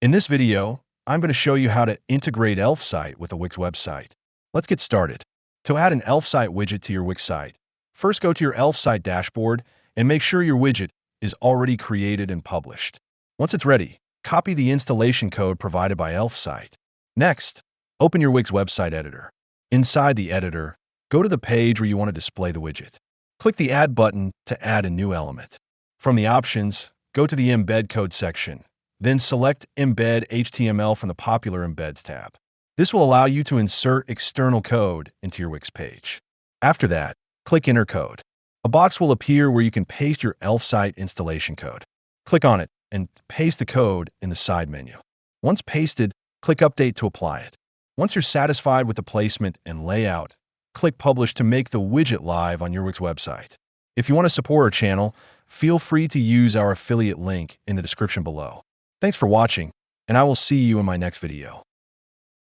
In this video, I'm going to show you how to integrate Elfsight with a Wix website. Let's get started. To add an Elfsight widget to your Wix site, first go to your Elfsight dashboard and make sure your widget is already created and published. Once it's ready, copy the installation code provided by Elfsight. Next, open your Wix website editor. Inside the editor, go to the page where you want to display the widget. Click the Add button to add a new element. From the options, go to the Embed Code section. Then select Embed HTML from the Popular Embeds tab. This will allow you to insert external code into your Wix page. After that, click Enter Code. A box will appear where you can paste your Elfsight installation code. Click on it and paste the code in the side menu. Once pasted, click Update to apply it. Once you're satisfied with the placement and layout, click Publish to make the widget live on your Wix website. If you want to support our channel, feel free to use our affiliate link in the description below. Thanks for watching, and I will see you in my next video.